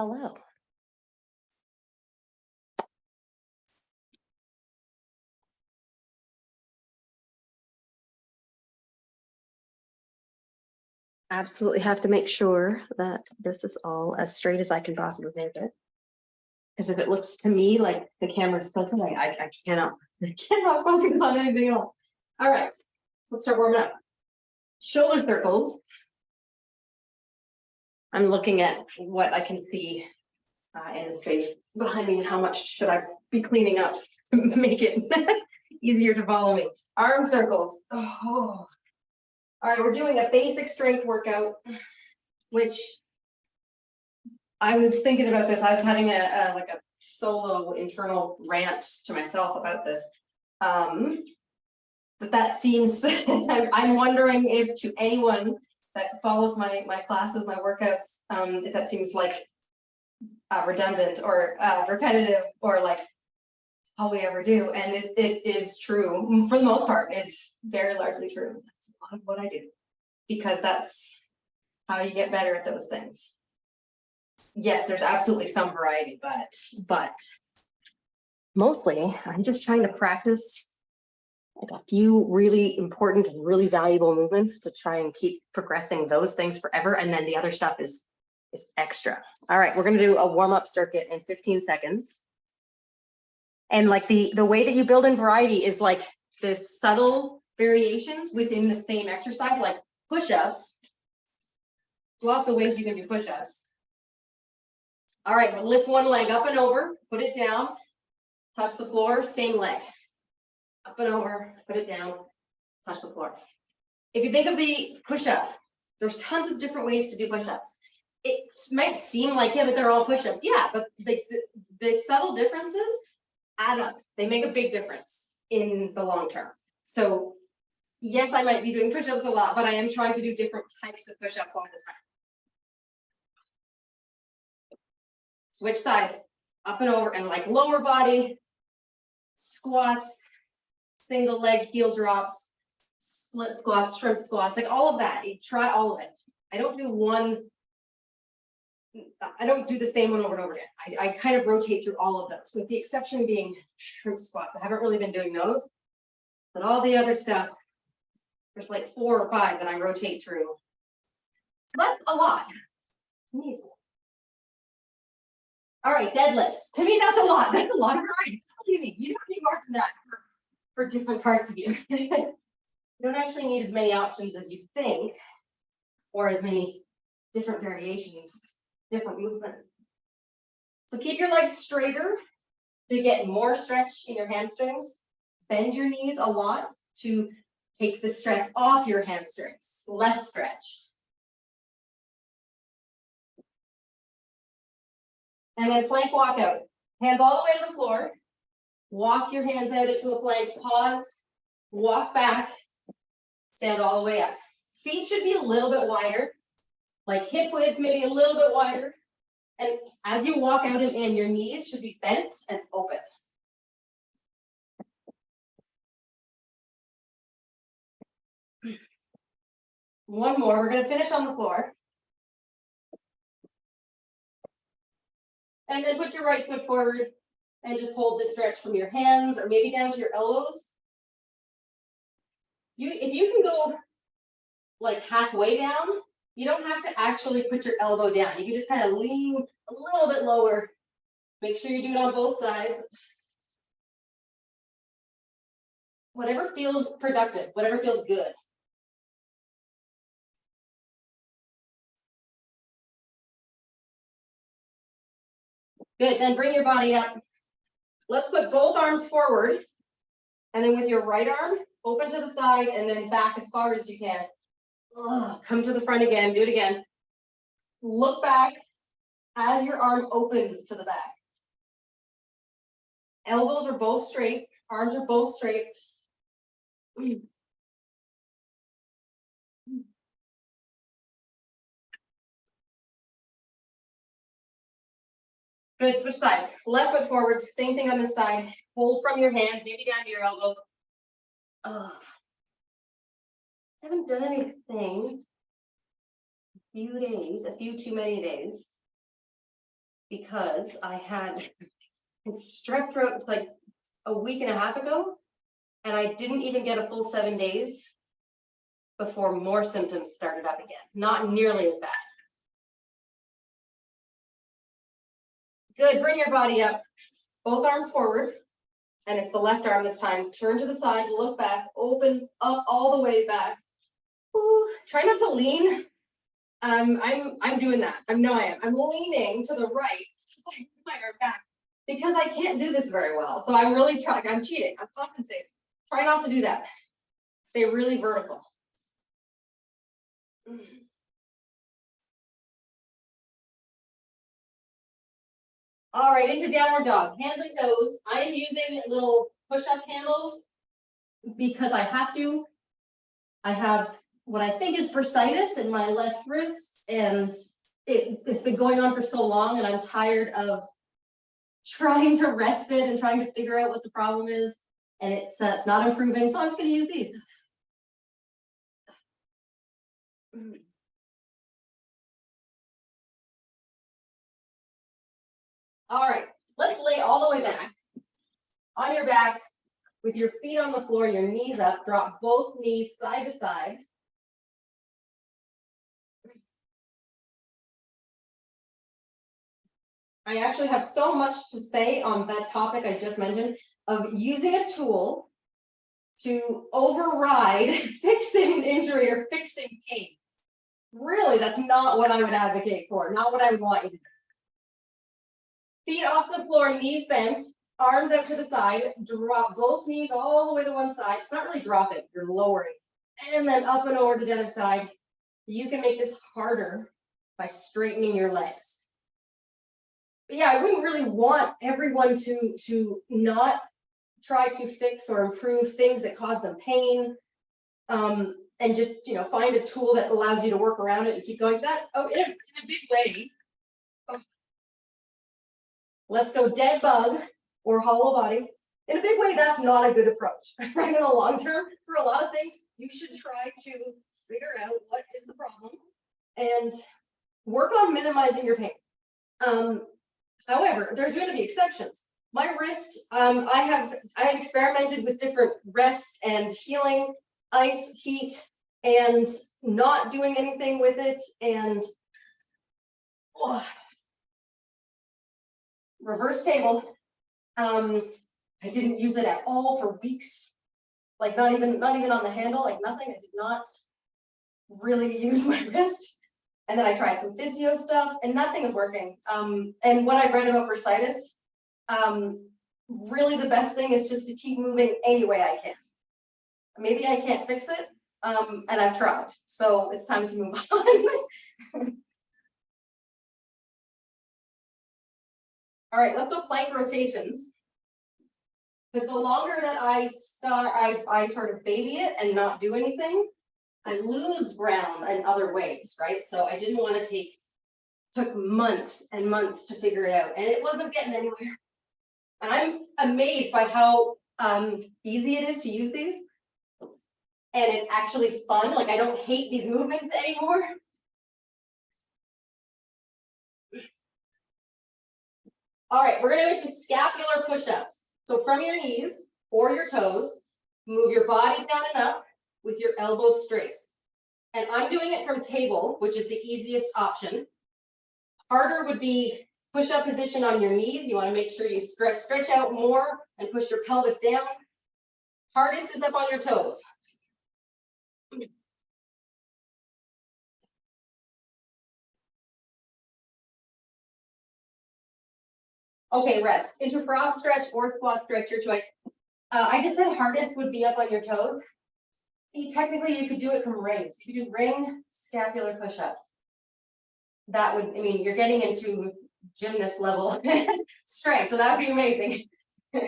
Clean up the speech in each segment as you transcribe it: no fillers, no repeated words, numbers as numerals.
Hello. Absolutely have to make sure that this is all as straight as I can possibly make it. Because if it looks to me like the camera's tilted, I cannot focus on anything else. All right, let's start warming up. Shoulder circles. I'm looking at what I can see in the space behind me and how much should I be cleaning up to make it easier to follow me. Arm circles. Oh. All right, we're doing a basic strength workout, which I was thinking about this. I was having a solo internal rant to myself about this. But that seems, I'm wondering if to anyone that follows my classes, my workouts, if that seems like redundant or repetitive or like all we ever do. And it is true for the most part. It's very largely true. That's a lot of what I do because that's how you get better at those things. Yes, there's absolutely some variety, but mostly I'm just trying to practice like a few really important and really valuable movements to try and keep progressing those things forever. And then the other stuff is extra. All right, we're going to do a warm-up circuit in 15 seconds. And like the way that you build in variety is like the subtle variations within the same exercise, like push-ups. Lots of ways you can do push-ups. All right, we'll lift one leg up and over, put it down, touch the floor, same leg. Up and over, put it down, touch the floor. If you think of the push-up, there's tons of different ways to do push-ups. It might seem like, yeah, but they're all push-ups. Yeah, but the subtle differences add up. They make a big difference in the long term. So yes, I might be doing push-ups a lot, but I am trying to do different types of push-ups all the time. Switch sides, up and over, and like lower body, squats, single leg heel drops, split squats, shrimp squats, like all of that. You try all of it. I don't do the same one over and over again. I kind of rotate through all of those, with the exception being shrimp squats. I haven't really been doing those, but all the other stuff, there's like 4 or 5 that I rotate through. That's a lot. Amazing. All right, deadlifts. To me, that's a lot. That's a lot of variety. That's what you need. You don't need more than that for different parts of you. You don't actually need as many options as you think, or as many different variations, different movements. So keep your legs straighter to get more stretch in your hamstrings. Bend your knees a lot to take the stress off your hamstrings. Less stretch. And then plank walkout. Hands all the way to the floor. Walk your hands out into a plank. Pause. Walk back. Stand all the way up. Feet should be a little bit wider. Like hip width, maybe a little bit wider. And as you walk out and in, your knees should be bent and open. One more. We're going to finish on the floor. And then put your right foot forward and just hold the stretch from your hands or maybe down to your elbows. If you can go like halfway down, you don't have to actually put your elbow down. You can just kind of lean a little bit lower. Make sure you do it on both sides. Whatever feels productive, whatever feels good. Good, then bring your body up. Let's put both arms forward. And then with your right arm, open to the side and then back as far as you can. Come to the front again, do it again. Look back as your arm opens to the back. Elbows are both straight, arms are both straight. Good, switch sides. Left foot forward, same thing on this side. Hold from your hands, maybe down to your elbows. I haven't done anything a few too many days. because I had strep throat like a week and a half ago, and I didn't even get a full 7 days before more symptoms started up again. Not nearly as bad. Good, bring your body up, both arms forward, and it's the left arm this time. Turn to the side, look back, open up all the way back. Ooh, try not to lean. I'm doing that. I know I am. I'm leaning to the right, my arm back, because I can't do this very well. So I'm really trying. I'm cheating. I'm compensating. Try not to do that. Stay really vertical. All right, into downward dog. Hands and toes. I am using little push-up handles because I have to. I have what I think is bursitis in my left wrist, and it's been going on for so long, and I'm tired of trying to rest it and trying to figure out what the problem is, and it's not improving, so I'm just going to use these. All right, let's lay all the way back on your back with your feet on the floor, your knees up, drop both knees side to side. I actually have so much to say on that topic I just mentioned of using a tool to override fixing injury or fixing pain. Really, that's not what I would advocate for, not what I would want you to do. Feet off the floor, knees bent, arms out to the side, drop both knees all the way to one side. It's not really dropping, you're lowering. And then up and over to the other side. You can make this harder by straightening your legs. But yeah, I wouldn't really want everyone to not try to fix or improve things that cause them pain. And just, find a tool that allows you to work around it and keep going. That, in a big way. Let's go dead bug or hollow body. In a big way, that's not a good approach, right? In the long term, for a lot of things, you should try to figure out what is the problem and work on minimizing your pain. However, there's going to be exceptions. My wrist, I have experimented with different rest and healing, ice, heat, and not doing anything with it, and reverse table. I didn't use it at all for weeks, like not even on the handle, like nothing. I did not really use my wrist. And then I tried some physio stuff, and nothing is working. And what I read about bursitis, really the best thing is just to keep moving any way I can. Maybe I can't fix it, and I've tried, so it's time to move on. All right, let's go plank rotations. Because the longer that I sort of baby it and not do anything, I lose ground in other ways, right? So I didn't want to took months and months to figure it out, and it wasn't getting anywhere. And I'm amazed by how easy it is to use these. And it's actually fun. Like, I don't hate these movements anymore. All right, we're going to go to scapular push-ups. So from your knees or your toes, move your body down and up with your elbows straight. And I'm doing it from table, which is the easiest option. Harder would be push-up position on your knees. You want to make sure you stretch out more and push your pelvis down. Hardest is up on your toes. Okay, rest. Into frog stretch or squat stretch, your choice. I just said hardest would be up on your toes. Technically, you could do it from rings. You could do ring scapular push-ups. That would, you're getting into gymnast level strength, so that would be amazing. But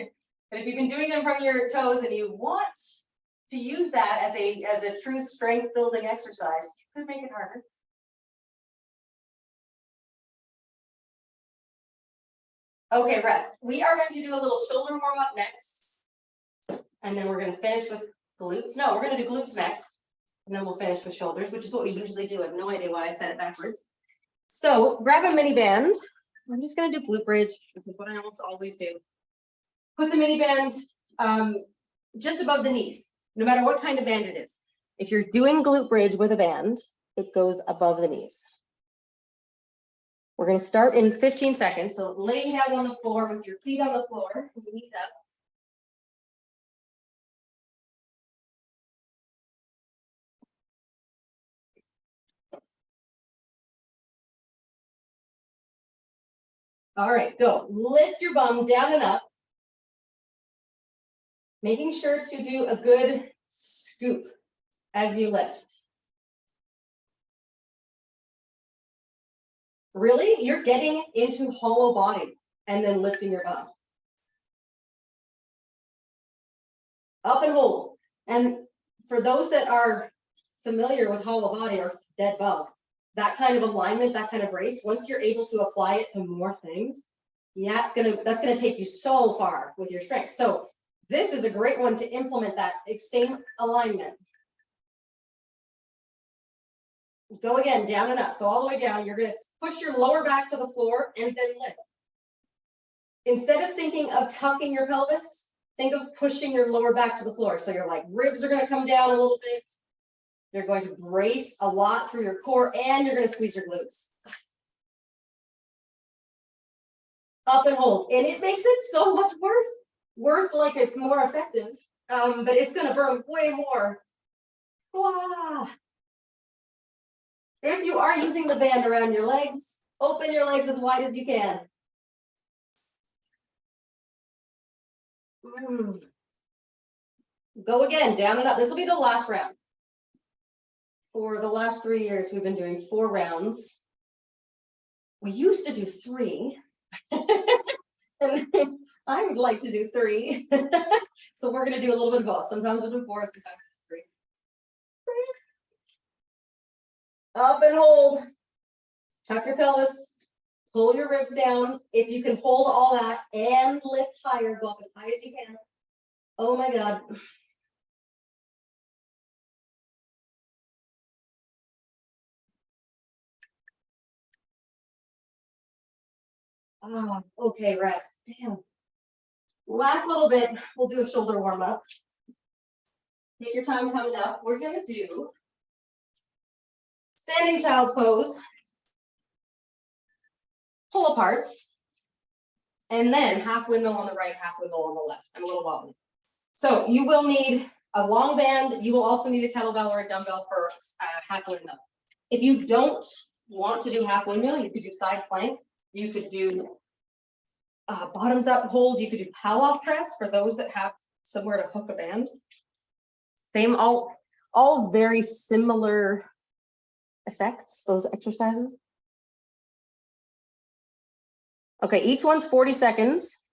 if you've been doing them from your toes and you want to use that as a true strength building exercise, you could make it harder. Okay, rest. We are going to do a little shoulder warm up next. And then we're going to finish with glutes. No, we're going to do glutes next. And then we'll finish with shoulders, which is what we usually do. I have no idea why I said it backwards. So grab a mini band. I'm just gonna do glute bridge, which is what I almost always do. Put the mini band just above the knees, no matter what kind of band it is. If you're doing glute bridge with a band, it goes above the knees. We're gonna start in 15 seconds. So laying down on the floor with your feet on the floor, and your knees up. All right, go. Lift your bum down and up. Making sure to do a good scoop as you lift. Really, you're getting into hollow body and then lifting your bum. Up and hold. And for those that are familiar with hollow body or dead bug, that kind of alignment, that kind of brace, once you're able to apply it to more things, yeah, that's gonna take you so far with your strength. So this is a great one to implement that same alignment. Go again, down and up. So all the way down, you're gonna push your lower back to the floor and then lift. Instead of thinking of tucking your pelvis, think of pushing your lower back to the floor. So your like ribs are gonna come down a little bit. You're going to brace a lot through your core and you're going to squeeze your glutes. Up and hold. And it makes it so much worse. Worse like it's more effective, but it's going to burn way more. Wow. If you are using the band around your legs, open your legs as wide as you can. Go again, down and up. This will be the last round. For the last 3 years, we've been doing 4 rounds. We used to do 3. And I would like to do 3. So we're going to do a little bit of both. Sometimes we'll do 4, sometimes we'll do 3. Up and hold. Tuck your pelvis. Pull your ribs down. If you can hold all that and lift higher, go up as high as you can. Oh my God. Oh, okay, rest. Damn. Last little bit, we'll do a shoulder warm up. Take your time coming up. We're going to do standing child's pose, pull aparts, and then half windmill on the right, half windmill on the left. I'm a little wobbly. So you will need a long band. You will also need a kettlebell or a dumbbell for half windmill. If you don't want to do half windmill, you could do side plank. You could do bottoms up hold. You could do pow-off press for those that have somewhere to hook a band. Same, all very similar effects, those exercises. Okay, each one's 40 seconds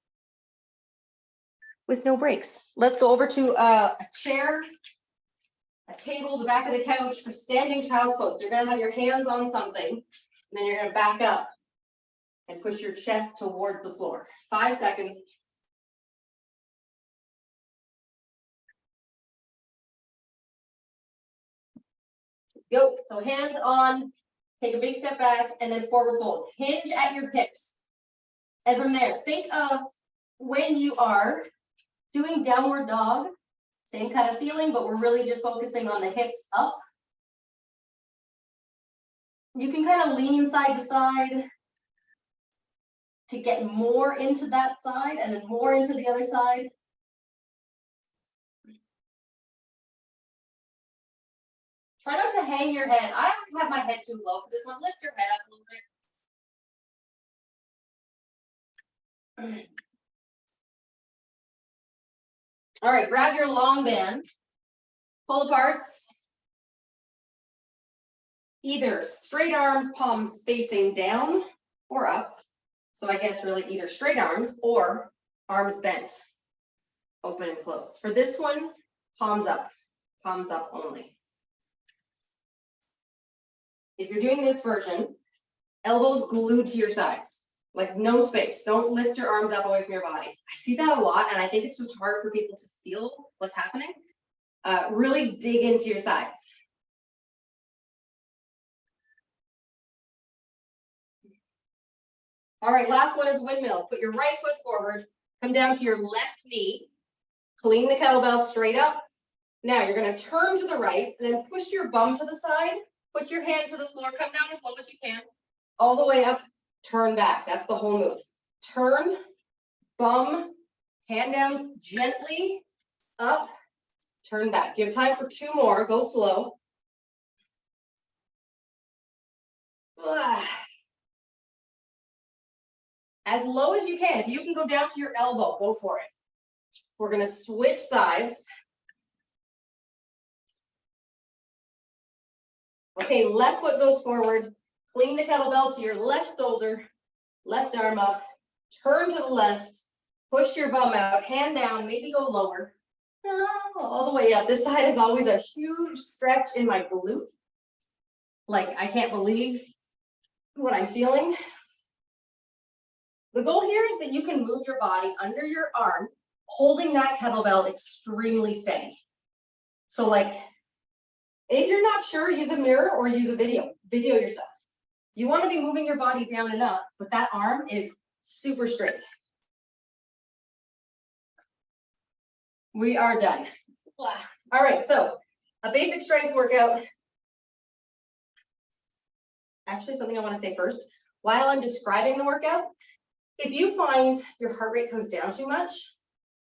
with no breaks. Let's go over to a chair, a table, the back of the couch for standing child's pose. You're gonna have your hands on something, and then you're gonna back up and push your chest towards the floor. 5 seconds. Go. So hands on, take a big step back, and then forward fold. Hinge at your hips. And from there, think of when you are doing downward dog, same kind of feeling, but we're really just focusing on the hips up. You can kind of lean side to side to get more into that side and then more into the other side. Try not to hang your head. I always have my head too low for this one. Lift your head up a little bit. All right, grab your long band, pull aparts. Either straight arms, palms facing down or up. So I guess really either straight arms or arms bent, open and close. For this one, palms up only. If you're doing this version, elbows glued to your sides, like no space. Don't lift your arms up away from your body. I see that a lot, and I think it's just hard for people to feel what's happening. Really dig into your sides. All right, last one is windmill. Put your right foot forward, come down to your left knee, clean the kettlebell straight up. Now you're gonna turn to the right, and then push your bum to the side, put your hand to the floor, come down as low as you can, all the way up, turn back. That's the whole move. Turn, bum, hand down gently, up, turn back. You have time for 2 more, go slow. As low as you can. If you can go down to your elbow, go for it. We're gonna switch sides. Okay, left foot goes forward. Clean the kettlebell to your left shoulder, left arm up, turn to the left, push your bum out, hand down, maybe go lower. All the way up. This side is always a huge stretch in my glute. Like, I can't believe what I'm feeling. The goal here is that you can move your body under your arm, holding that kettlebell extremely steady. So like, if you're not sure, use a mirror or use a video yourself. You want to be moving your body down and up, but that arm is super straight. We are done. All right, so a basic strength workout. Actually, something I want to say first, while I'm describing the workout, if you find your heart rate comes down too much,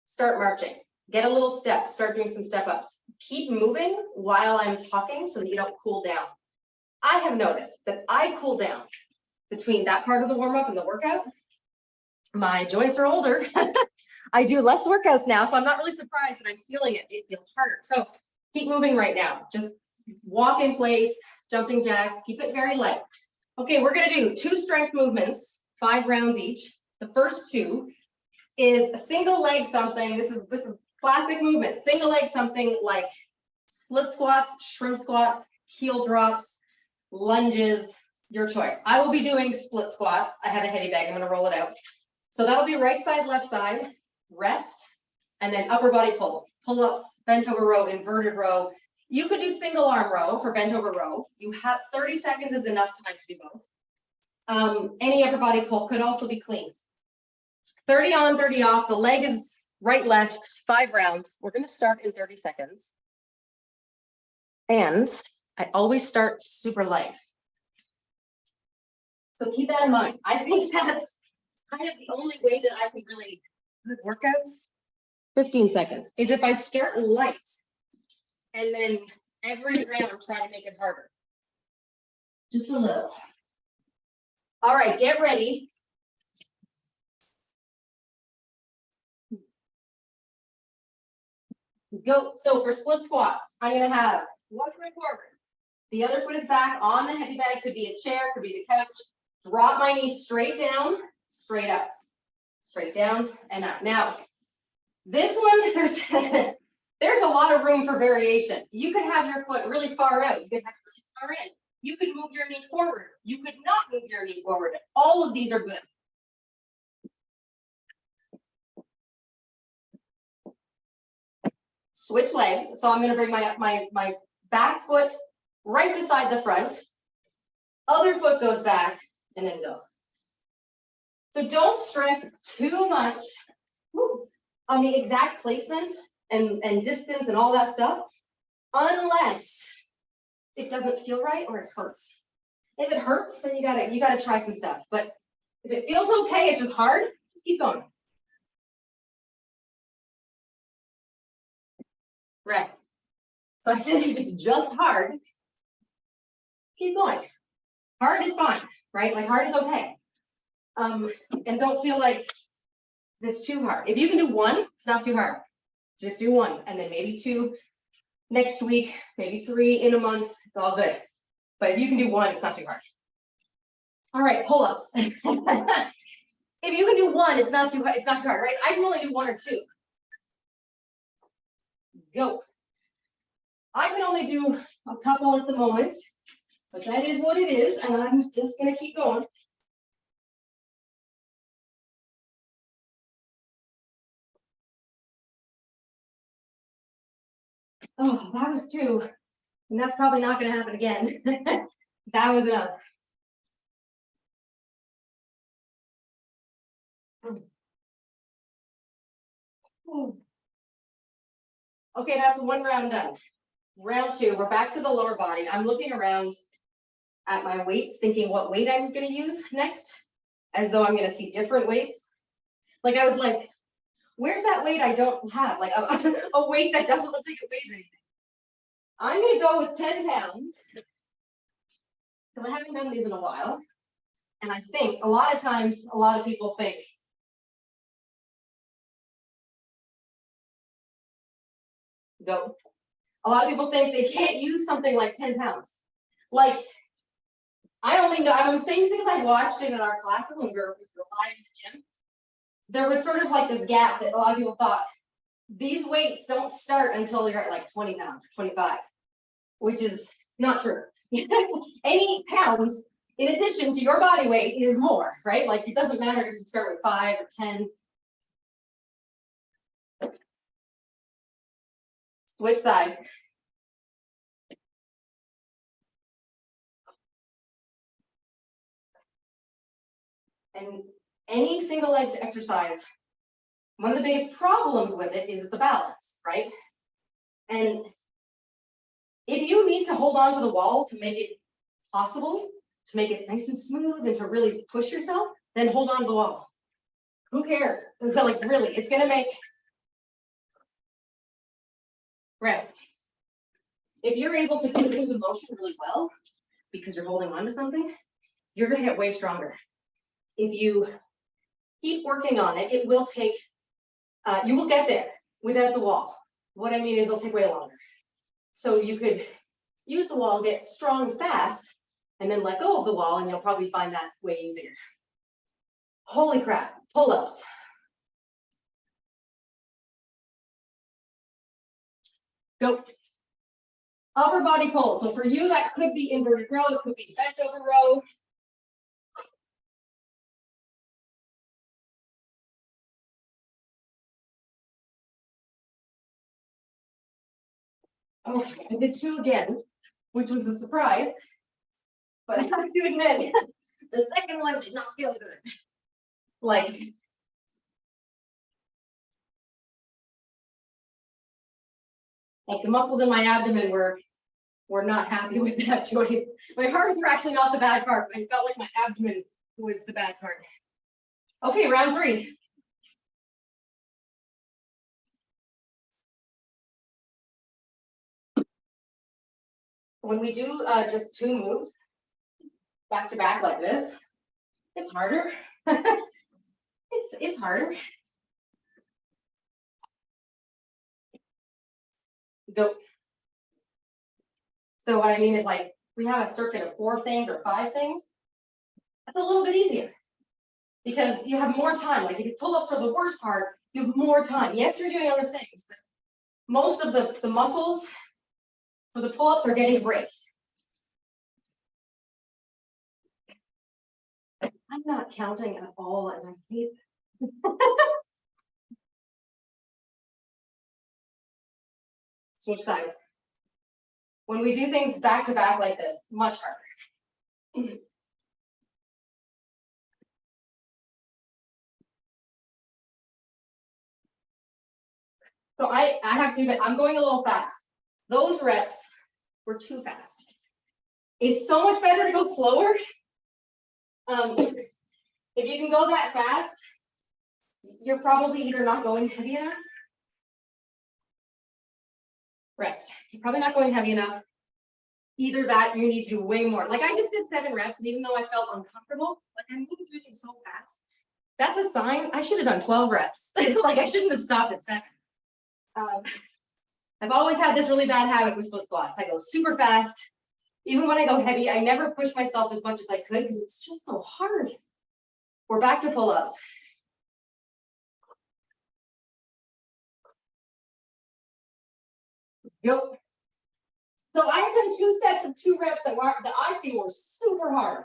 start marching. Get a little step, start doing some step ups. Keep moving while I'm talking so that you don't cool down. I have noticed that I cool down between that part of the warm up and the workout. My joints are older. I do less workouts now, so I'm not really surprised that I'm feeling it. It feels harder. So keep moving right now. Just walk in place, jumping jacks, keep it very light. Okay, we're gonna do 2 strength movements, 5 rounds each. The first 2 is a single leg something. This is classic movement. Single leg something like split squats, shrimp squats, heel drops, lunges, your choice. I will be doing split squats. I have a heavy bag, I'm gonna roll it out. So that'll be right side, left side, rest, and then upper body pull. Pull-ups, bent over row, inverted row. You could do single arm row for bent over row. You have 30 seconds is enough time to do both. Any upper body pull could also be cleans. 30 on, 30 off. The leg is right, left, 5 rounds. We're gonna start in 30 seconds. And I always start super light. So keep that in mind. I think that's kind of the only way that I can really good workouts. 15 seconds is if I start light and then every round try to make it harder. Just a little. All right, get ready. Go. So for split squats, I'm gonna have one foot forward. The other foot is back on the heavy bag. Could be a chair, could be the couch. Drop my knees straight down, straight up, straight down and up. Now, this one, there's a lot of room for variation. You could have your foot really far out. You could have it really far in. You could move your knee forward. You could not move your knee forward. All of these are good. Switch legs. So I'm going to bring my back foot right beside the front. Other foot goes back and then go. So don't stress too much on the exact placement and distance and all that stuff, unless it doesn't feel right or it hurts. If it hurts, then you gotta try some stuff. But if it feels okay, it's just hard, just keep going. Rest. So I said if it's just hard, keep going. Hard is fine, right? Like hard is okay. And don't feel like this too hard. If you can do 1, it's not too hard. Just do 1, and then maybe 2 next week, maybe 3 in a month. It's all good. But if you can do 1, it's not too hard. All right, pull-ups. If you can do 1, it's not too hard. It's not too hard, right? I can only do 1 or 2. Go. I can only do a couple at the moment, but that is what it is, and I'm just gonna keep going. Oh, that was 2. And that's probably not going to happen again. That was enough. Okay, that's one round done. Round two, we're back to the lower body. I'm looking around at my weights, thinking what weight I'm gonna use next, as though I'm gonna see different weights. Like I was like, where's that weight I don't have? Like a weight that doesn't look like it weighs anything. I'm gonna go with 10 pounds, because I haven't done these in a while. And I think a lot of times, a lot of people think, go. A lot of people think they can't use something like 10 pounds. Like, I only know, I'm saying this because I watched it in our classes when we were live in the gym. There was sort of like this gap that a lot of people thought, these weights don't start until you're at like 20 pounds or 25, which is not true. Any pounds, in addition to your body weight, is more, right? Like it doesn't matter if you start with 5 or 10. Which side? And any single leg exercise, one of the biggest problems with it is the balance, right? And if you need to hold on to the wall to make it possible, to make it nice and smooth and to really push yourself, then hold on to the wall. Who cares? Like really, it's gonna make rest. If you're able to continue the motion really well because you're holding on to something, you're gonna get way stronger. If you keep working on it, it will take, you will get there without the wall. What I mean is it'll take way longer. So you could use the wall, get strong fast, and then let go of the wall, and you'll probably find that way easier. Holy crap, pull-ups. Go. Upper body pull. So for you, that could be inverted row, it could be bent over row. Okay, I did 2 again, which was a surprise. But I have to admit, the second one did not feel good. Like the muscles in my abdomen were not happy with that choice. My arms were actually not the bad part. I felt like my abdomen was the bad part. Okay, round 3. When we do just 2 moves back to back like this, it's harder. it's harder. Go. So what I mean is like we have a circuit of 4 things or 5 things. That's a little bit easier because you have more time. Like if you pull-ups are the worst part, you have more time. Yes, you're doing other things, but most of the muscles for the pull-ups are getting a break. I'm not counting at all, and I hate it. Switch sides. When we do things back to back like this, much harder. So I have to, I'm going a little fast. Those reps were too fast. It's so much better to go slower. If you can go that fast, you're probably either not going heavy enough. Rest. You're probably not going heavy enough. Either that, you need to do way more. Like I just did 7 reps, and even though I felt uncomfortable, like I'm moving through things so fast. That's a sign I should have done 12 reps. Like I shouldn't have stopped at 7. I've always had this really bad habit with split squats. I go super fast. Even when I go heavy, I never push myself as much as I could because it's just so hard. We're back to pull-ups. Yep. So I've done 2 sets of 2 reps that I feel were super hard.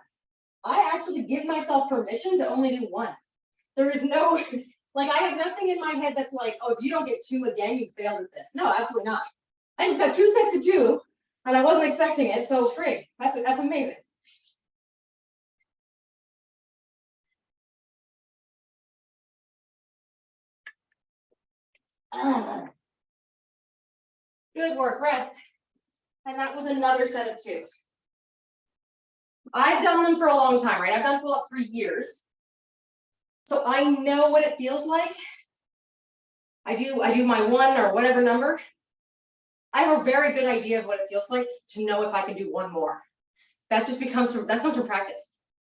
I actually give myself permission to only do 1. There is no, like I have nothing in my head that's like, oh, if you don't get 2 again, you failed at this. No, absolutely not. I just got 2 sets of 2, and I wasn't expecting it, so free. That's amazing. Good work, rest. And that was another set of 2. I've done them for a long time, right? I've done pull-ups for years. So I know what it feels like. I do my 1 or whatever number. I have a very good idea of what it feels like to know if I can do 1 more. That just comes from practice.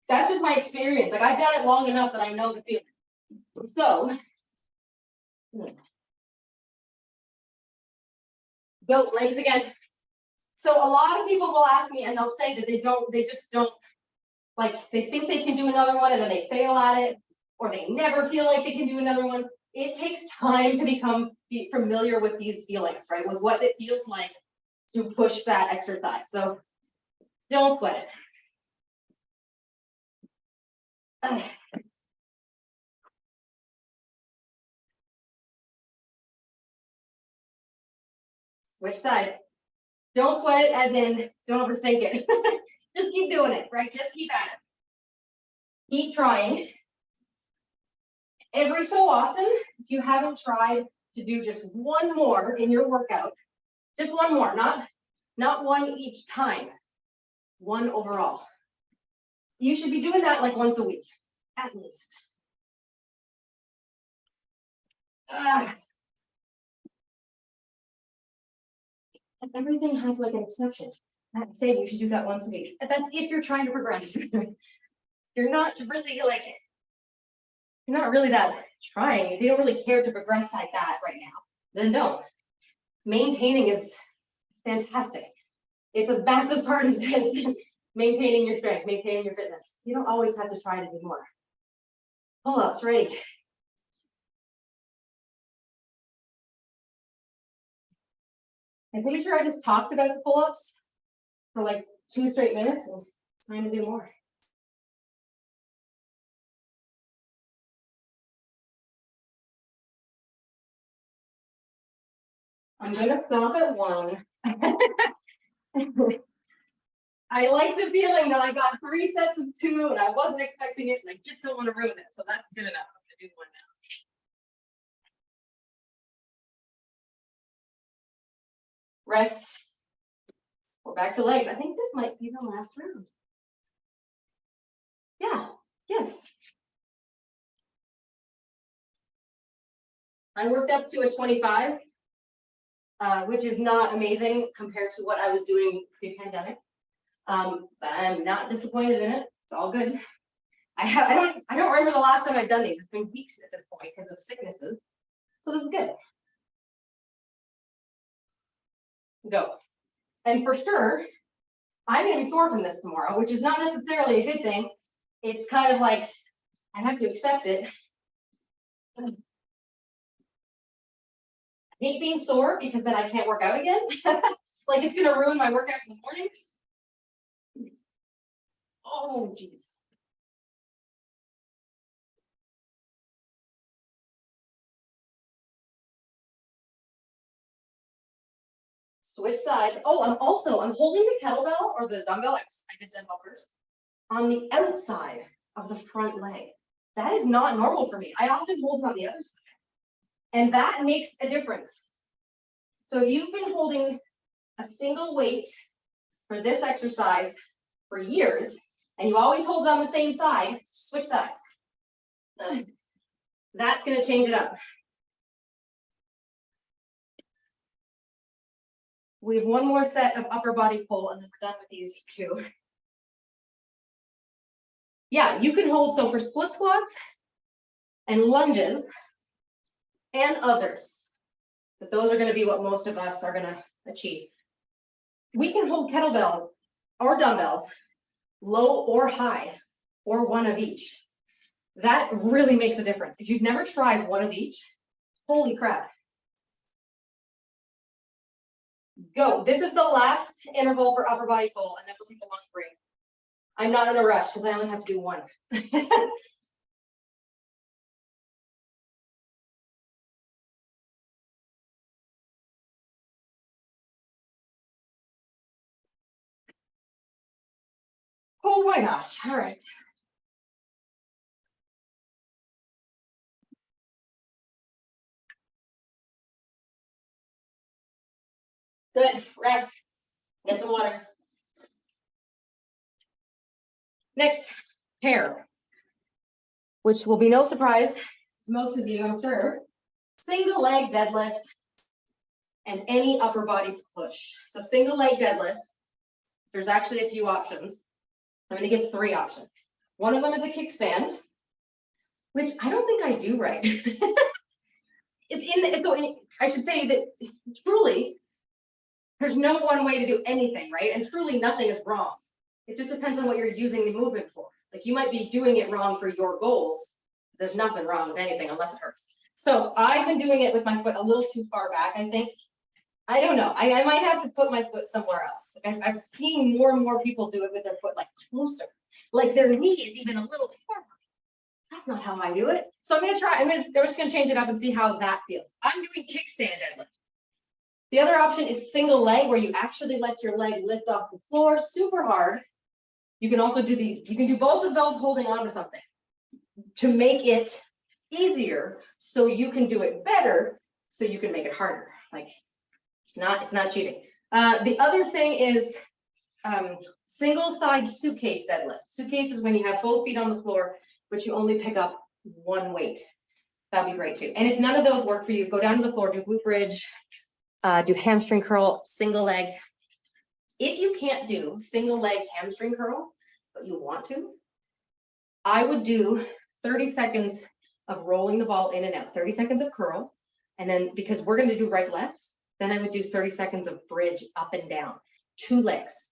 That's just my experience. Like I've done it long enough that I know the feeling. So go legs again. So a lot of people will ask me and they'll say that they just don't, like they think they can do another one and then they fail at it, or they never feel like they can do another one. It takes time to become familiar with these feelings, right? With what it feels like to push that exercise. So don't sweat it. Switch sides. Don't sweat it, as in don't overthink it. Just keep doing it, right? Just keep at it. Keep trying. Every so often, if you haven't tried to do just 1 more in your workout, just 1 more, not 1 each time, 1 overall. You should be doing that like once a week, at least. Everything has like an exception. I'd say you should do that once a week. That's if you're trying to progress. You're not really that trying. If you don't really care to progress like that right now, then no. Maintaining is fantastic. It's a massive part of this. Maintaining your strength, maintaining your fitness. You don't always have to try to do more. Pull-ups, ready. I'm pretty sure I just talked about the pull-ups for like 2 straight minutes, and it's time to do more. I'm gonna stop at 1. I like the feeling that I got 3 sets of 2 and I wasn't expecting it, and I just don't want to ruin it. So that's good enough. I'm gonna do 1 now. Rest. We're back to legs. I think this might be the last round. Yeah, yes. I worked up to a 25, which is not amazing compared to what I was doing pre-pandemic. But I'm not disappointed in it. It's all good. I don't remember the last time I've done these. It's been weeks at this point because of sicknesses. So this is good. Go. And for sure, I'm gonna be sore from this tomorrow, which is not necessarily a good thing. It's kind of like I have to accept it. I hate being sore because then I can't work out again. Like it's gonna ruin my workout in the morning. Oh, geez. Switch sides. Oh, I'm holding the kettlebell or the dumbbell. I did dumbbell first on the outside of the front leg. That is not normal for me. I often hold it on the other side, and that makes a difference. So if you've been holding a single weight for this exercise for years, and you always hold it on the same side, switch sides. That's going to change it up. We have 1 more set of upper body pull, and then we're done with these 2. Yeah, you can hold, so for split squats and lunges and others, but those are going to be what most of us are going to achieve. We can hold kettlebells or dumbbells, low or high, or 1 of each. That really makes a difference. If you've never tried 1 of each, holy crap. Go. This is the last interval for upper body pull, and then we'll take a lunge break. I'm not in a rush because I only have to do 1. Oh my gosh. All right. Good, rest, get some water. Next, pair, which will be no surprise to most of you, I'm sure. Single leg deadlift and any upper body push. So single leg deadlift, there's actually a few options. I'm going to give 3 options. One of them is a kickstand, which I don't think I do right. I should say that truly, there's no one way to do anything, right? And truly nothing is wrong. It just depends on what you're using the movement for. Like you might be doing it wrong for your goals. There's nothing wrong with anything unless it hurts. So I've been doing it with my foot a little too far back, I think. I don't know. I might have to put my foot somewhere else. I've seen more and more people do it with their foot like closer. Like their knee is even a little forward. That's not how I do it. So I'm gonna try, I'm just gonna change it up and see how that feels. I'm doing kickstand deadlift. The other option is single leg, where you actually let your leg lift off the floor super hard. You can also do you can do both of those holding on to something to make it easier so you can do it better, so you can make it harder. Like it's not cheating. The other thing is single side suitcase deadlift. Suitcase is when you have both feet on the floor, but you only pick up one weight. That'd be great too. And if none of those work for you, go down to the floor, do glute bridge, do hamstring curl, single leg. If you can't do single leg hamstring curl, but you want to, I would do 30 seconds of rolling the ball in and out, 30 seconds of curl. And then because we're going to do right left, then I would do 30 seconds of bridge up and down, 2 legs.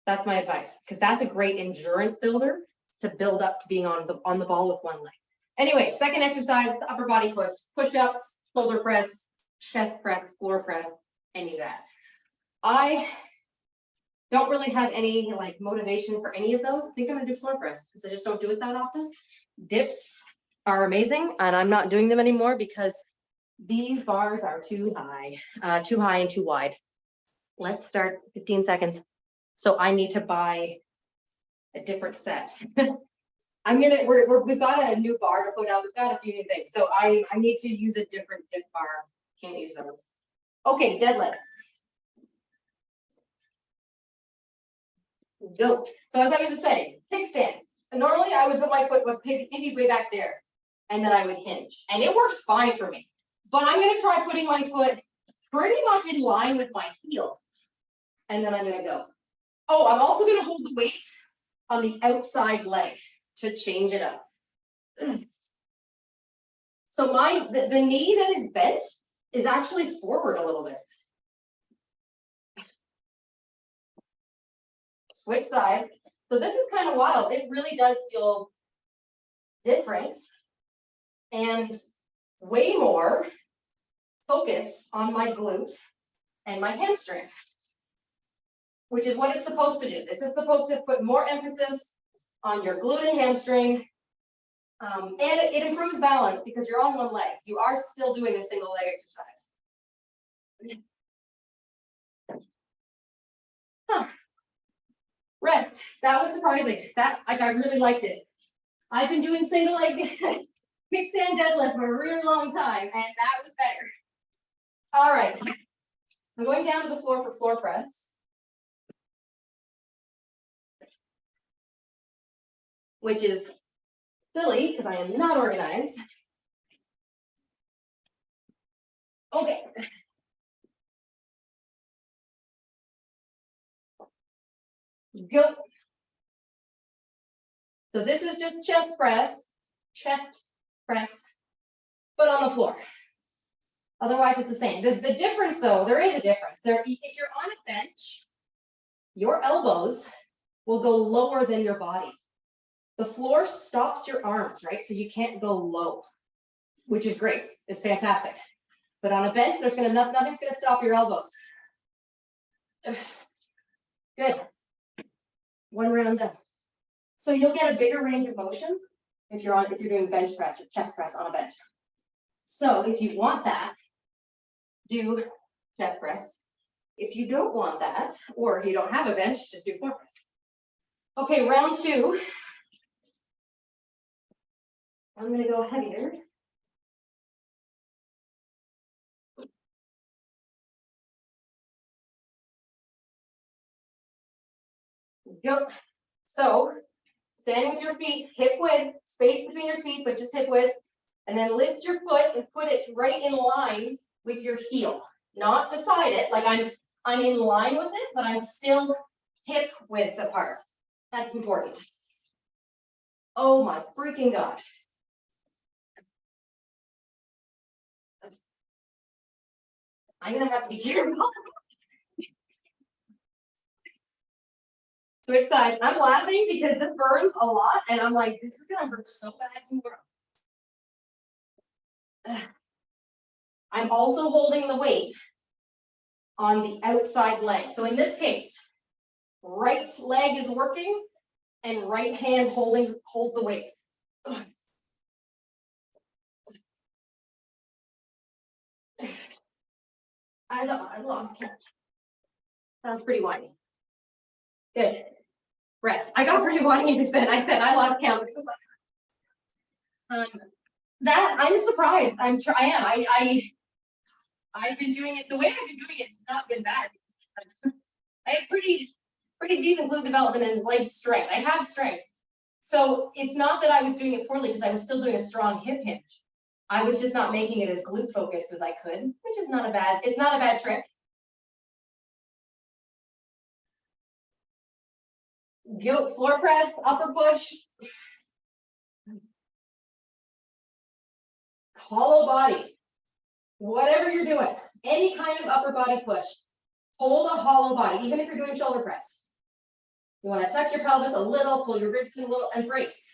That's my advice, because that's a great endurance builder to build up to being on the ball with one leg. Anyway, second exercise, upper body push-ups, shoulder press, chest press, floor press, any of that. I don't really have any like motivation for any of those. I think I'm gonna do floor press because I just don't do it that often. Dips are amazing, and I'm not doing them anymore because these bars are too high and too wide. Let's start 15 seconds. So I need to buy a different set. We've got a new bar to put out. We've got a few new things. So I need to use a different dip bar. Can't use those. Okay, deadlift. Go. So as I was just saying, kickstand. And normally I would put my foot maybe way back there, and then I would hinge. And it works fine for me. But I'm going to try putting my foot pretty much in line with my heel. And then I'm going to go. Oh, I'm also going to hold the weight on the outside leg to change it up. So the knee that is bent is actually forward a little bit. Switch sides. So this is kind of wild. It really does feel different and way more focus on my glute and my hamstring, which is what it's supposed to do. This is supposed to put more emphasis on your glute and hamstring. And it improves balance because you're on one leg. You are still doing a single leg exercise. Huh. Rest. That was surprising. I really liked it. I've been doing single leg kickstand deadlift for a really long time, and that was better. All right. I'm going down to the floor for floor press, which is silly because I am not organized. Okay. Go. So this is just chest press, but on the floor. Otherwise, it's the same. The difference, though, there is a difference. If you're on a bench, your elbows will go lower than your body. The floor stops your arms, right? So you can't go low, which is great. It's fantastic. But on a bench, nothing's gonna stop your elbows. Good. One round done. So you'll get a bigger range of motion if you're doing bench press or chest press on a bench. So if you want that, do chest press. If you don't want that, or you don't have a bench, just do floor press. Okay, round 2. I'm gonna go heavier. Go. So standing with your feet hip width, space between your feet, but just hip width, and then lift your foot and put it right in line with your heel, not beside it. Like I'm in line with it, but I'm still hip width apart. That's important. Oh my freaking gosh. I'm gonna have to be careful. Switch sides. I'm laughing because this burns a lot, and I'm like, this is gonna hurt so bad tomorrow. I'm also holding the weight on the outside leg. So in this case, right leg is working, and right hand holds the weight. I lost count. That was pretty whiny. Good. Rest. I got pretty whiny just then. I said I lost count. It was like, that I'm surprised. I am. I've been doing it the way I've been doing it. It's not been bad. I have pretty decent glute development and leg strength. I have strength. So it's not that I was doing it poorly because I was still doing a strong hip hinge. I was just not making it as glute focused as I could, which is not a bad, it's not a bad trick. Guilt floor press, upper push. Hollow body. Whatever you're doing, any kind of upper body push, hold a hollow body, even if you're doing shoulder press. You want to tuck your pelvis a little, pull your ribs in a little, and brace.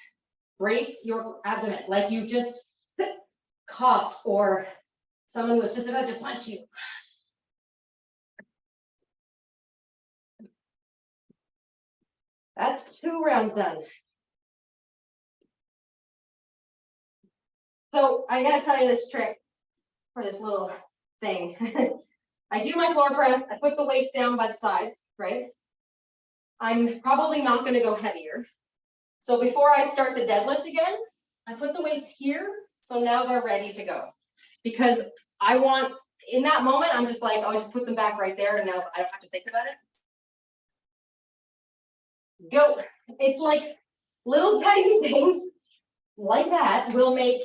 Brace your abdomen like you just cough or someone was just about to punch you. That's 2 rounds done. So I gotta tell you this trick for this little thing. I do my floor press, I put the weights down by the sides, right? I'm probably not going to go heavier. So before I start the deadlift again, I put the weights here. So now they're ready to go. Because I want, in that moment, I'm just like, I'll just put them back right there and now I don't have to think about it. Go. It's like little tiny things like that will make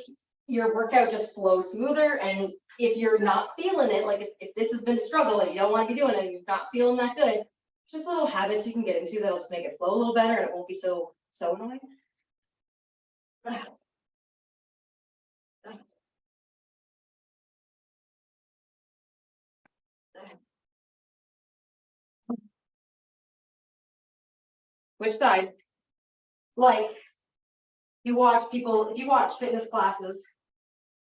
your workout just flow smoother. And if you're not feeling it, like if this has been a struggle and you don't want to be doing it and you're not feeling that good, it's just little habits you can get into that'll just make it flow a little better and it won't be so annoying. Which side? Like you watch people, if you watch fitness classes,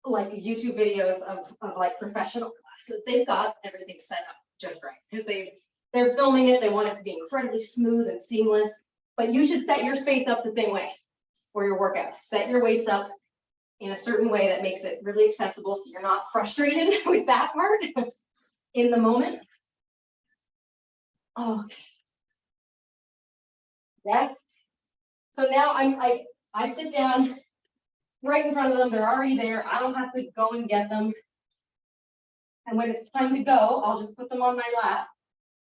like YouTube videos of like professional classes, they've got everything set up just right because they're filming it, they want it to be incredibly smooth and seamless, but you should set your space up the same way for your workout. Set your weights up in a certain way that makes it really accessible so you're not frustrated with that part in the moment. Okay. Rest. So now I sit down right in front of them. They're already there. I don't have to go and get them. And when it's time to go, I'll just put them on my lap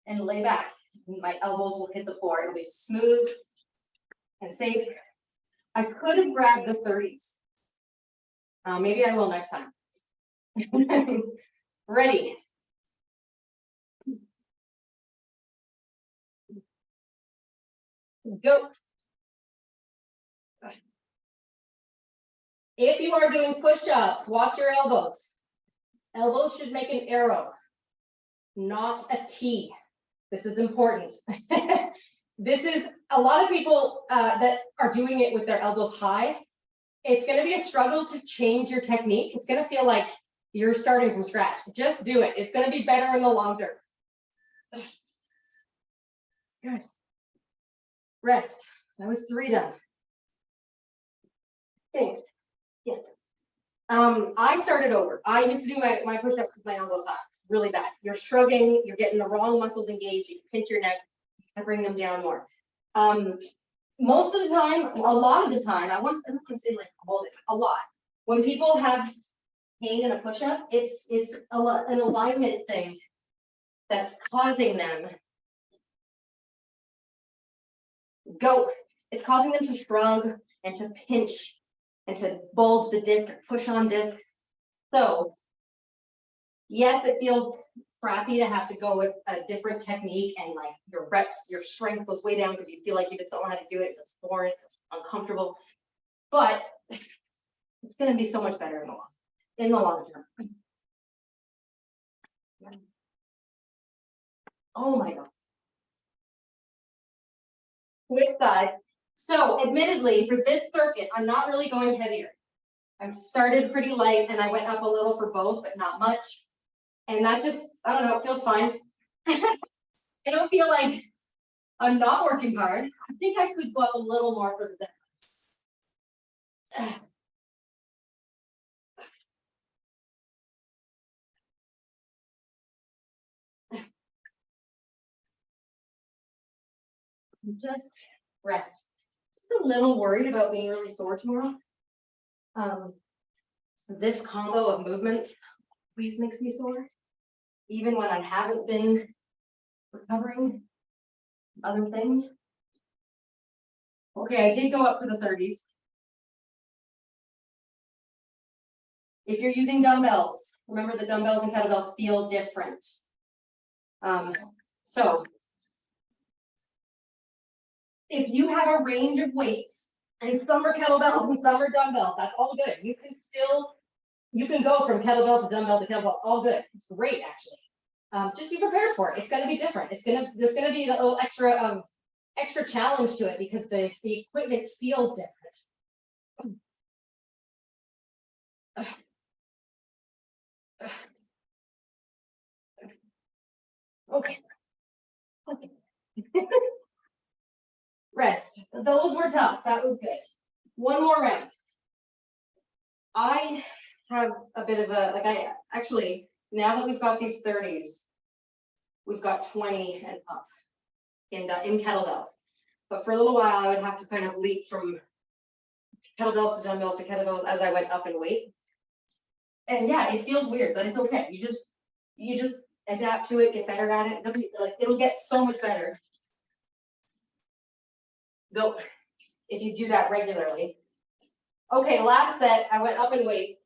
and lay back. My elbows will hit the floor. It'll be smooth and safe. I could have grabbed the 30s. Maybe I will next time. Ready. Go. If you are doing push-ups, watch your elbows. Elbows should make an arrow, not a T. This is important. This is a lot of people that are doing it with their elbows high. It's going to be a struggle to change your technique. It's going to feel like you're starting from scratch. Just do it. It's going to be better in the long term. Good. Rest. That was 3 done. Okay. Yes. I started over. I used to do my push-ups with my elbow socks really bad. You're shrugging, you're getting the wrong muscles engaged, you pinch your neck and bring them down more. Most of the time, a lot of the time, I don't want to say like all of it, a lot. When people have pain in a push-up, it's an alignment thing that's causing them Go. It's causing them to shrug and to pinch and to bulge the disc, push on discs. So yes, it feels crappy to have to go with a different technique and like your reps, your strength goes way down because you feel like you just don't know how to do it. It's foreign, it's uncomfortable, but it's going to be so much better in the long term. Oh my God. Switch side. So admittedly, for this circuit, I'm not really going heavier. I started pretty light and I went up a little for both, but not much. And that just, I don't know, it feels fine. I don't feel like I'm not working hard. I think I could go up a little more for the deadlifts. Just rest. Just a little worried about being really sore tomorrow. This combo of movements always makes me sore, even when I haven't been recovering other things. Okay, I did go up for the 30s. If you're using dumbbells, remember the dumbbells and kettlebells feel different. So if you have a range of weights and some are kettlebells and some are dumbbells, that's all good. You can go from kettlebell to dumbbell to kettlebell. It's all good. It's great, actually. Just be prepared for it. It's going to be different. There's going to be a little extra challenge to it because the equipment feels different. Okay. Rest. Those were tough. That was good. One more round. I have a bit of a, now that we've got these 30s, we've got 20 and up in kettlebells. But for a little while, I would have to kind of leap from kettlebells to dumbbells to kettlebells as I went up in weight. And yeah, it feels weird, but it's okay. You just adapt to it, get better at it. It'll get so much better. Go if you do that regularly. Okay, last set, I went up in weight.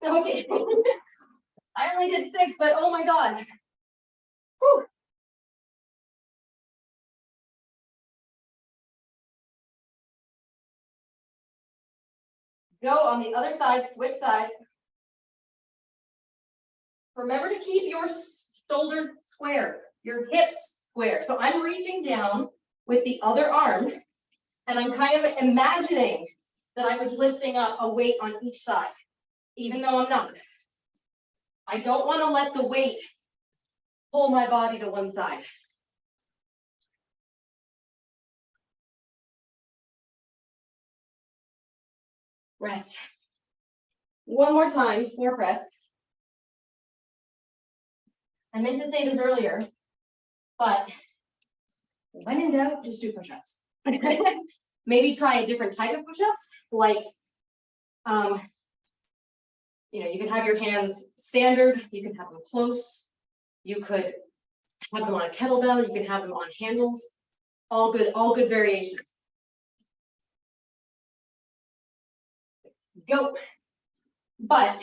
Okay. I only did 6, but oh my God. Whew. Go on the other side, switch sides. Remember to keep your shoulders square, your hips square. So I'm reaching down with the other arm, and I'm kind of imagining that I was lifting up a weight on each side, even though I'm not. I don't want to let the weight pull my body to one side. Rest. One more time, floor press. I meant to say this earlier, but when in doubt, just do push-ups. Maybe try a different type of push-ups, like, you can have your hands standard, you can have them close, you could have them on a kettlebell, you can have them on handles, all good variations. Go. But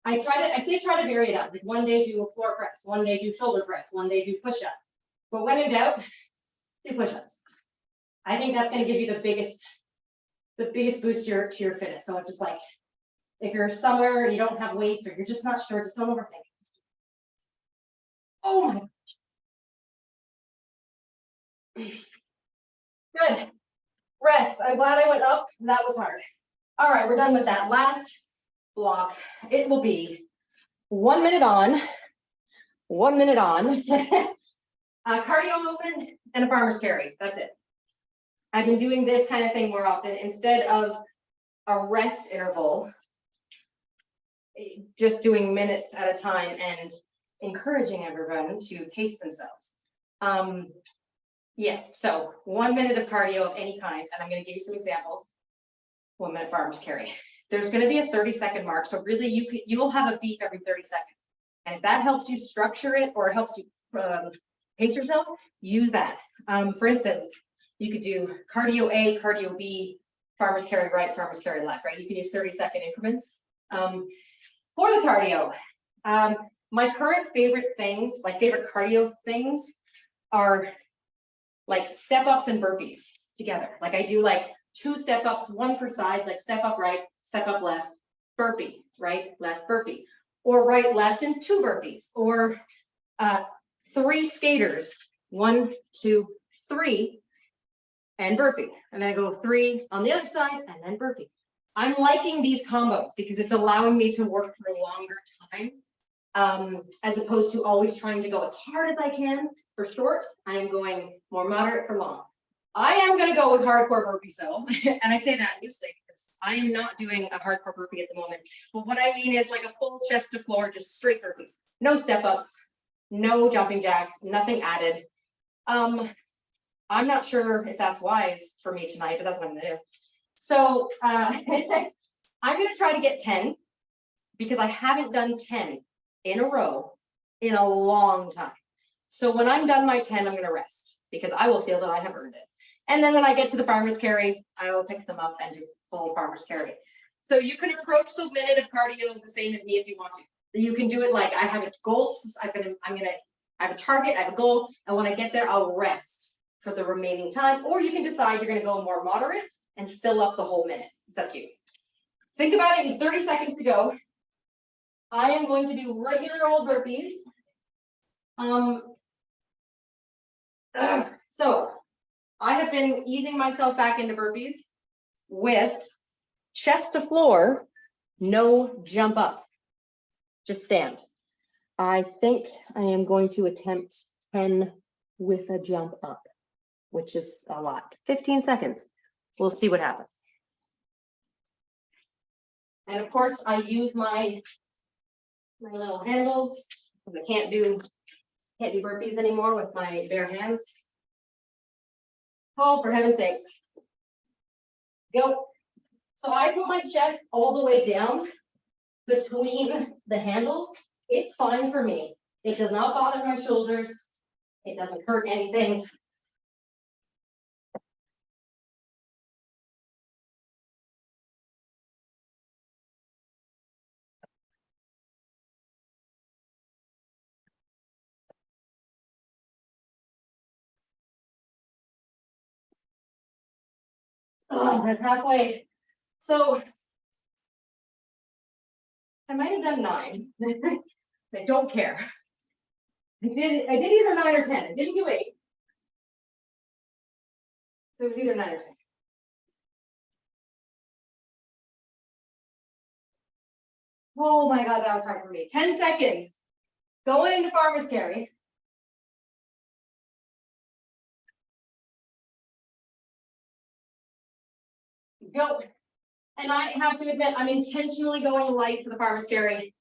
I say try to vary it up. Like one day do a floor press, one day do shoulder press, one day do push-up. But when in doubt, do push-ups. I think that's going to give you the biggest boost to your fitness. So it's just like, if you're somewhere and you don't have weights or you're just not sure, just don't overthink it. Oh my gosh. Good. Rest. I'm glad I went up. That was hard. All right, we're done with that last block. It will be 1 minute on, 1 minute on, cardio movement, and a farmer's carry. That's it. I've been doing this kind of thing more often instead of a rest interval, just doing minutes at a time and encouraging everyone to pace themselves. Yeah, so 1 minute of cardio of any kind, and I'm gonna give you some examples. 1 minute farmer's carry. There's gonna be a 30-second mark, so really you'll have a beep every 30 seconds. And if that helps you structure it or helps you pace yourself, use that. For instance, you could do cardio A, cardio B, farmer's carry right, farmer's carry left, right? You can use 30-second increments. For the cardio, my current favorite things, like favorite cardio things, are like step ups and burpees together. Like I do like 2 step ups, 1 per side, like step up right, step up left, burpee, right, left, burpee, or right, left, and 2 burpees, or 3 skaters, 1, 2, 3, and burpee. And then I go 3 on the other side and then burpee. I'm liking these combos because it's allowing me to work for a longer time, as opposed to always trying to go as hard as I can for short. I am going more moderate for long. I am going to go with hardcore burpees though, and I say that loosely because I am not doing a hardcore burpee at the moment. But what I mean is like a full chest to floor, just straight burpees, no step ups, no jumping jacks, nothing added. I'm not sure if that's wise for me tonight, but that's what I'm going to do. So I'm going to try to get 10 because I haven't done 10 in a row in a long time. So when I'm done my 10, I'm going to rest because I will feel that I have earned it. And then when I get to the farmer's carry, I will pick them up and do full farmer's carry. So you can approach the minute of cardio the same as me if you want to. You can do it like I have a goal. I have a target, I have a goal, and when I get there, I'll rest for the remaining time. Or you can decide you're going to go more moderate and fill up the whole minute. It's up to you. Think about it in 30 seconds to go. I am going to do regular old burpees. So I have been easing myself back into burpees with chest to floor, no jump up, just stand. I think I am going to attempt 10 with a jump up, which is a lot. 15 seconds. We'll see what happens. And of course, I use my little handles because I can't do burpees anymore with my bare hands. Oh, for heaven's sakes. Go. So I put my chest all the way down between the handles. It's fine for me. It does not bother my shoulders. It doesn't hurt anything. Oh, that's halfway. So I might have done 9. I don't care. I did either 9 or 10. I didn't do 8. It was either 9 or 10. Oh my God, that was hard for me. 10 seconds. Going into farmer's carry. Go. And I have to admit, I'm intentionally going light for the farmer's carry.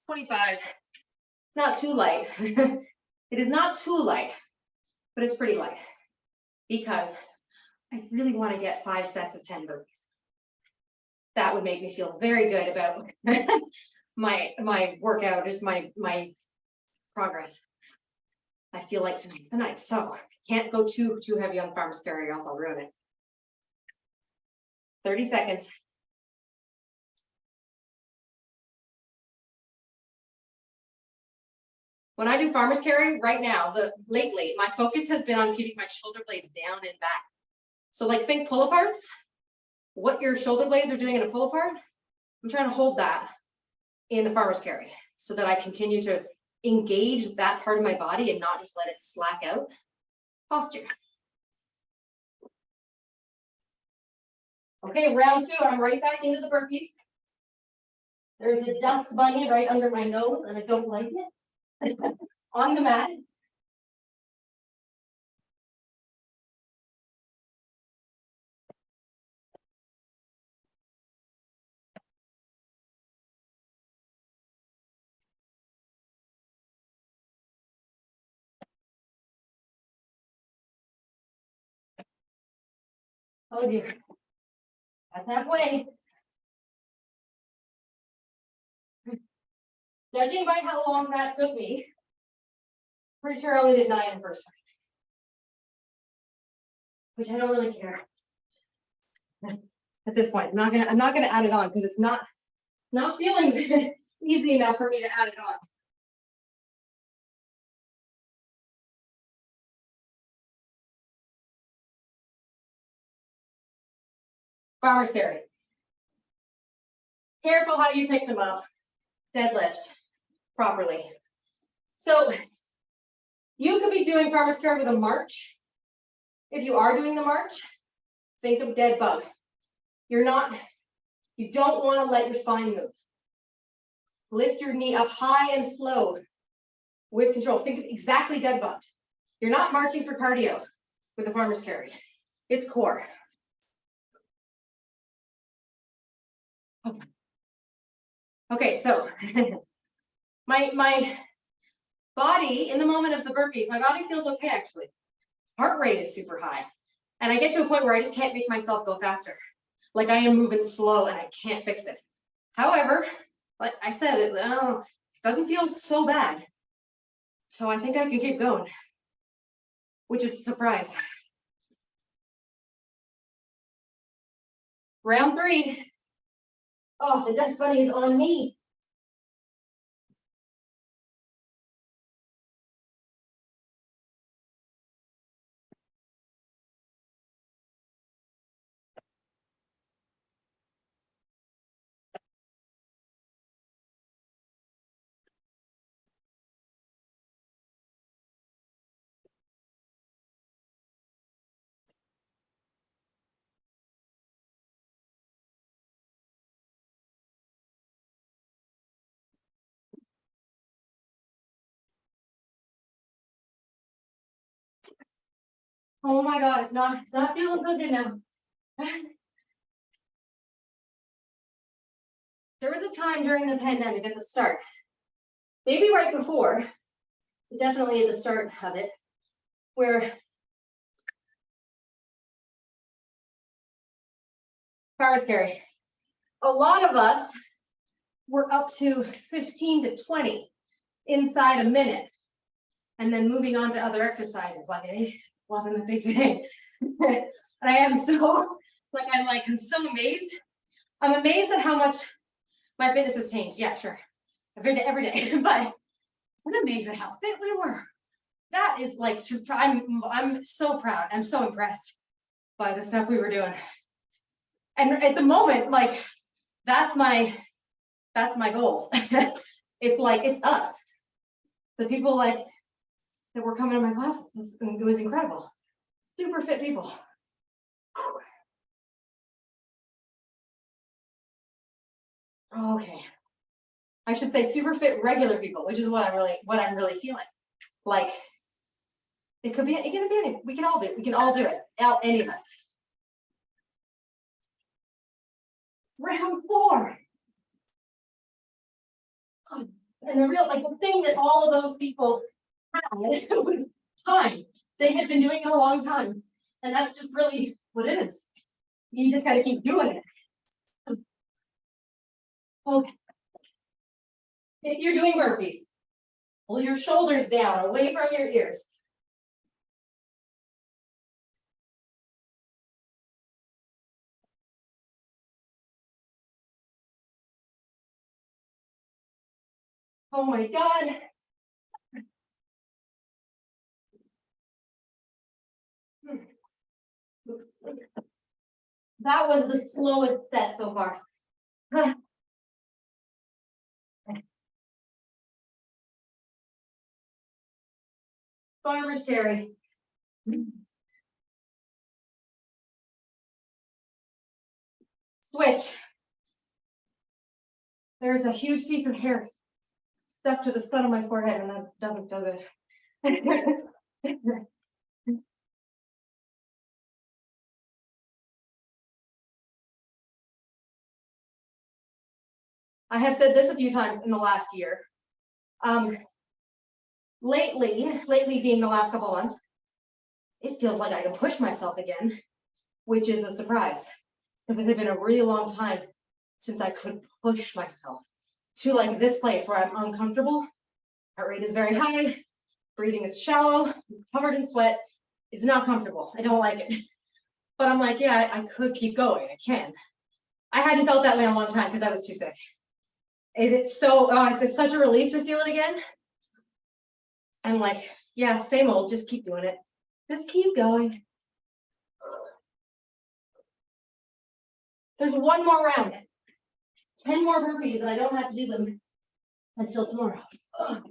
25. It's not too light. It is not too light, but it's pretty light because I really want to get 5 sets of 10 burpees. That would make me feel very good about my workout, just my progress. I feel like tonight's the night, so can't go too heavy on farmer's carry or else I'll ruin it. 30 seconds. When I do farmer's carry right now, lately, my focus has been on keeping my shoulder blades down and back. So like think pull aparts, what your shoulder blades are doing in a pull apart, I'm trying to hold that in the farmer's carry so that I continue to engage that part of my body and not just let it slack out. Posture. Okay, round 2, I'm right back into the burpees. There's a dust bunny right under my nose and I don't like it. On the mat. Oh dear. That's halfway. Judging by how long that took me, pretty sure I only did 9 the first time. Which I don't really care. At this point, I'm not gonna add it on because it's not feeling easy enough for me to add it on. Farmer's carry. Careful how you pick them up. Deadlift properly. So you could be doing farmer's carry with a march. If you are doing the march, think of dead bug. You don't want to let your spine move. Lift your knee up high and slow with control. Think of exactly dead bug. You're not marching for cardio with a farmer's carry. It's core. Okay, so my body in the moment of the burpees, my body feels okay actually. Heart rate is super high. And I get to a point where I just can't make myself go faster. Like I am moving slow and I can't fix it. However, like I said, it doesn't feel so bad. So I think I can keep going, which is a surprise. Round 3. Oh, the dust bunny is on me. Oh my God, it's not feeling so good now. There was a time during the pandemic at the start, maybe right before, but definitely at the start of it, where farmer's carry. A lot of us were up to 15 to 20 inside a minute, and then moving on to other exercises. Like it wasn't a big thing. And I am so I'm so amazed. I'm amazed at how much my fitness has changed. Yeah, sure, every day. But I'm amazed at how fit we were. That is like, I'm so proud. I'm so impressed by the stuff we were doing. And at the moment, like that's my goals. It's like, it's us. The people like that were coming to my classes. It was incredible. Super fit people. Okay. I should say super fit regular people, which is what I'm really feeling. Like it can be any, we can all do it. Any of us. Round 4. And the thing that all of those people had was time. They had been doing it a long time. And that's just really what it is. You just got to keep doing it. Okay. If you're doing burpees, pull your shoulders down away from your ears. Oh my God. That was the slowest set so far. Farmer's carry. Switch. There's a huge piece of hair stuck to the side of my forehead, and that doesn't feel good. I have said this a few times in the last year. Lately being the last couple months, it feels like I can push myself again which is a surprise because it had been a really long time since I could push myself to like this place where I'm uncomfortable. Heart rate is very high, breathing is shallow, covered in sweat. It's not comfortable. I don't like it. But I'm like, yeah, I could keep going. I can. I hadn't felt that way in a long time because I was too sick. It's so, it's such a relief to feel it again. And like, yeah, same old, just keep doing it. Just keep going. There's one more round. 10 more burpees and I don't have to do them until tomorrow. Ugh.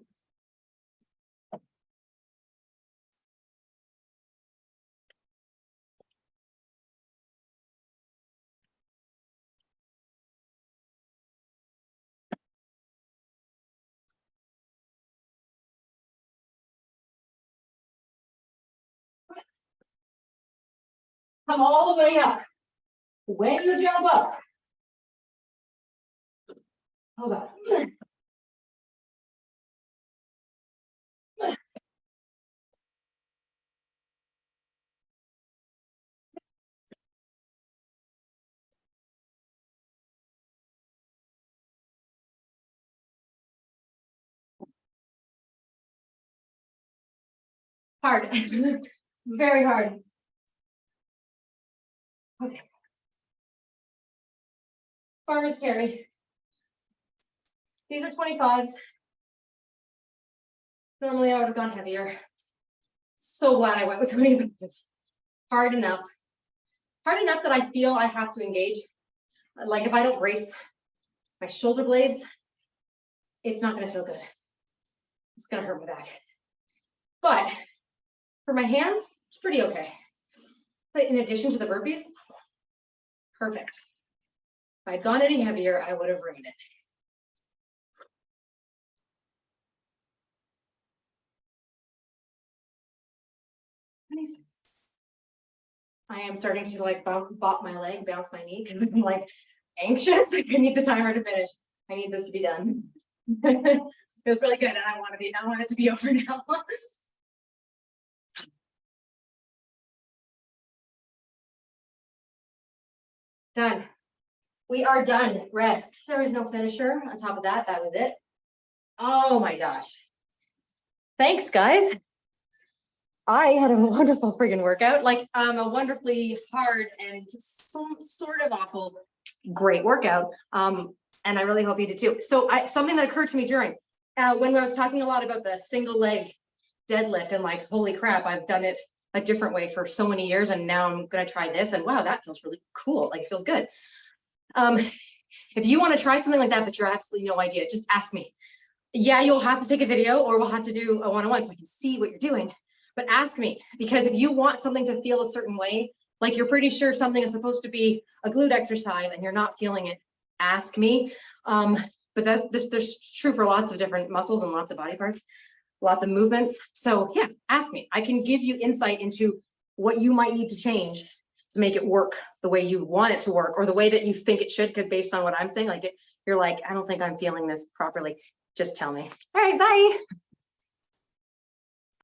Come all the way up. When you jump up. Hold on. Hard. Very hard. Okay. Farmer's carry. These are 25s. Normally I would have gone heavier. So glad I went with 25s. Hard enough. Hard enough that I feel I have to engage. Like if I don't brace my shoulder blades, it's not gonna feel good. It's gonna hurt my back. But for my hands, it's pretty okay. But in addition to the burpees, perfect. If I'd gone any heavier, I would have ruined it. I am starting to like bop my leg, bounce my knee because I'm like anxious. Like I need the timer to finish. I need this to be done. It was really good, and I want it to be over now. Done. We are done. Rest. There is no finisher. On top of that, that was it. Oh my gosh. Thanks, guys. I had a wonderful friggin' workout, like a wonderfully hard and sort of awful, great workout. And I really hope you did too. So something that occurred to me during, when I was talking a lot about the single leg deadlift and like, holy crap, I've done it a different way for so many years. And now I'm going to try this and wow, that feels really cool. Like it feels good. If you want to try something like that, but you're absolutely no idea, just ask me. Yeah, you'll have to take a video or we'll have to do a one-on-one so I can see what you're doing. But ask me, because if you want something to feel a certain way, like you're pretty sure something is supposed to be a glute exercise and you're not feeling it, ask me. But there's true for lots of different muscles and lots of body parts, lots of movements. So yeah, ask me. I can give you insight into what you might need to change to make it work the way you want it to work or the way that you think it should, because based on what I'm saying, like you're like, I don't think I'm feeling this properly. Just tell me. All right, bye.